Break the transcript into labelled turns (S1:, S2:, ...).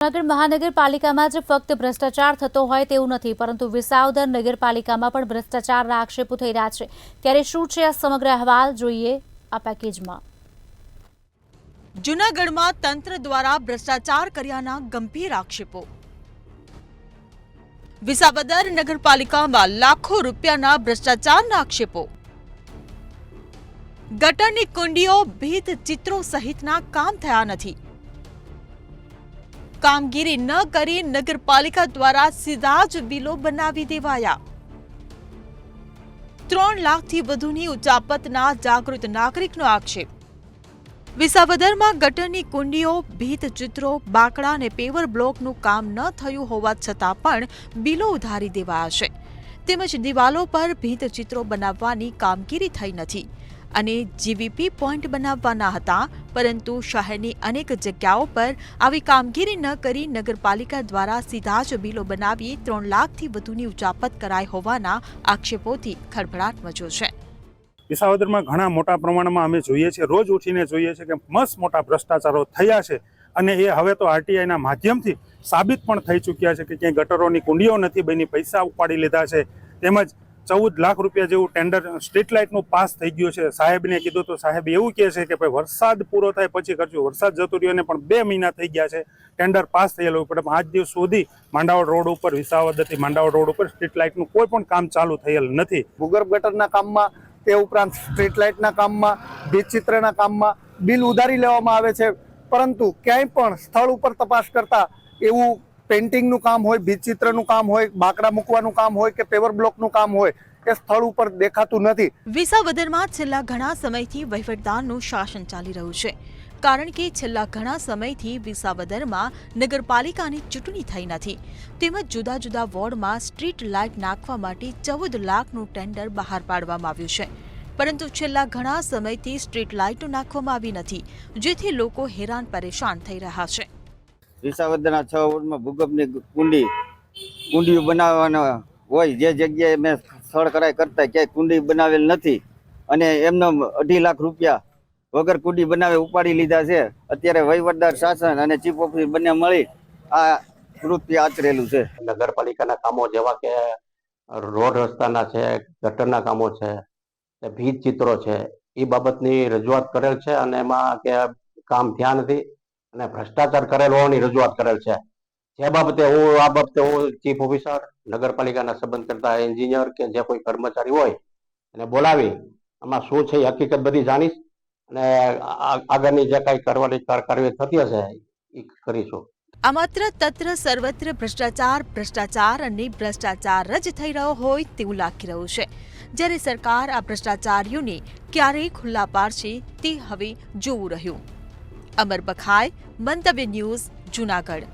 S1: જૂનાગઢ મહાનગરપાલિકામાં જ ફક્ત ભ્રષ્ટાચાર થતો હોય તેવું નથી, પરંતુ વિસાવદર નગરપાલિકામાં પણ ભ્રષ્ટાચારના આક્ષેપો થઈ રહ્યા છે। ત્યારે શું છે આ સમગ્ર અહેવાલ, જોઈએ આ પેકેજમાં।
S2: જૂનાગઢમાં તંત્ર દ્વારા ભ્રષ્ટાચાર કર્યાના ગંભીર આક્ષેપો। વિસાવદર નગરપાલિકામાં લાખો રૂપિયાના ભ્રષ્ટાચારના આક્ષેપો। ગટરની કુંડીઓ, ભીત ચિત્રો સહિતના કામ થયા નથી। કામગીરી ન કરી નગરપાલિકા દ્વારા સીધા જ બિલો બનાવી દેવાયા। 3 લાખથી વધુની ઉચાપતના જાગૃત નાગરિકનો આક્ષેપ। વિસાવદરમાં ગટરની કુંડીઓ, ભીત ચિત્રો, બાકડા અને પેવર બ્લોકનું કામ ન થયું હોવા છતાં પણ બિલો ઉધારી દેવાયા છે, તેમજ દિવાલો પર ભીત ચિત્રો બનાવવાની કામગીરી થઈ નથી અને જીવીપી પોઈન્ટ બનાવવાના હતા, પરંતુ શહેરની અનેક જગ્યાઓ પર આવી કામગીરી ન કરી નગરપાલિકા દ્વારા સીધા જ બિલો બનાવી 3 લાખથી વધુની ઉચાપત કરાઈ હોવાના આક્ષેપોથી ખળભળાટ મચ્યો છે।
S3: વિસાવદરમાં ઘણા મોટા પ્રમાણમાં અમે જોઈએ છીએ, રોજ ઉઠીને જોઈએ છીએ કે મસ્ત મોટા ભ્રષ્ટાચારો થયા છે અને એ હવે તો આરટીઆઈના માધ્યમથી સાબિત પણ થઈ ચૂક્યા છે કે ક્યાંય ગટરોની કુંડીઓ નથી બની, પૈસા ઉપાડી લીધા છે, તેમજ 14 લાખ રૂપિયા જેવું ટેન્ડર સ્ટ્રીટ લાઇટનું પાસ થઈ ગયું છે। સાહેબને કીધું તો સાહેબ એવું કહે છે કે ભાઈ વરસાદ પૂરો થાય પછી કરજો, વરસાદ જતો રહ્યો ને પણ 2 મહિના થઈ ગયા છે, ટેન્ડર પાસ થયેલું, પણ આજ દિવસ સુધી માંડાવડ રોડ ઉપર, વિસાવદરથી માંડાવડ રોડ ઉપર સ્ટ્રીટ લાઇટનું કોઈ પણ કામ ચાલુ થયેલ નથી।
S4: ભૂગર્ભ ગટરના કામમાં, તે ઉપરાંત સ્ટ્રીટ લાઇટના કામમાં, ભીતચિત્રના કામમાં બિલ ઉધારી લેવામાં આવે છે, પરંતુ ક્યાંય પણ સ્થળ ઉપર તપાસ કરતા એવું પેઇન્ટિંગનું કામ હોય, ભીતચિત્રનું કામ હોય, બાકડા મૂકવાનું કામ હોય કે પેવર બ્લોકનું કામ હોય એ સ્થળ ઉપર દેખાતું નથી।
S2: વિસાવદરમાં છેલ્લા ઘણા સમયથી વહીવટદારનું શાસન ચાલી રહ્યું છે, કારણ કે છેલ્લા ઘણા સમયથી વિસાવદરમાં નગરપાલિકાની ચૂંટણી થઈ નથી, તેમજ જુદા જુદા વોર્ડમાં સ્ટ્રીટ લાઇટ નાખવા માટે 14 લાખનું ટેન્ડર બહાર પાડવામાં આવ્યું છે, પરંતુ છેલ્લા ઘણા સમયથી સ્ટ્રીટ લાઇટો નાખવામાં આવી નથી, જેથી લોકો હેરાન પરેશાન થઈ રહ્યા છે।
S5: વિસાવદરના 6 વોર્ડમાં ભૂગર્ભની કુંડીઓ બનાવવાના હોય, જે જગ્યાએ મેં સ્થળ કરાય કરતા ક્યાંય કુંડી બનાવેલ નથી અને એમનો 2.5 લાખ રૂપિયા વગર કુંડી બનાવે ઉપાડી લીધા છે। અત્યારે વહીવટદાર શાસન અને ચીફ ઓફિસર બંને મળી આ કૃત્ય આચરેલું છે।
S6: નગરપાલિકાના કામો જેવા કે રોડ રસ્તાના છે, ગટરના કામો છે, ભીત ચિત્રો છે, એ બાબતની રજૂઆત કરેલ છે અને એમાં કે કામ થયા નથી અને ભ્રષ્ટાચાર કરેલ હોવાની રજૂઆત કરેલ છે। જે બાબતે હું ચીફ ઓફિસર, નગરપાલિકાના સંબંધ કરતા એન્જિનિયર કે જે કોઈ કર્મચારી હોય એને બોલાવી આમાં શું છે એ હકીકત બધી જાણીશ અને આગળની જે કાંઈ કરવાની કાર્યવાહી થતી હશે એ કરીશું।
S2: આ માત્ર તત્ર સર્વત્ર ભ્રષ્ટાચાર અને ભ્રષ્ટાચાર જ થઈ રહ્યો હોય તેવું લાગી રહ્યું છે, જ્યારે સરકાર આ ભ્રષ્ટાચારીઓને ક્યારેય ખુલ્લા પાડશે તે હવે જોવું રહ્યું। અમર બખાય, મંતવ્ય ન્યૂઝ, જૂનાગઢ।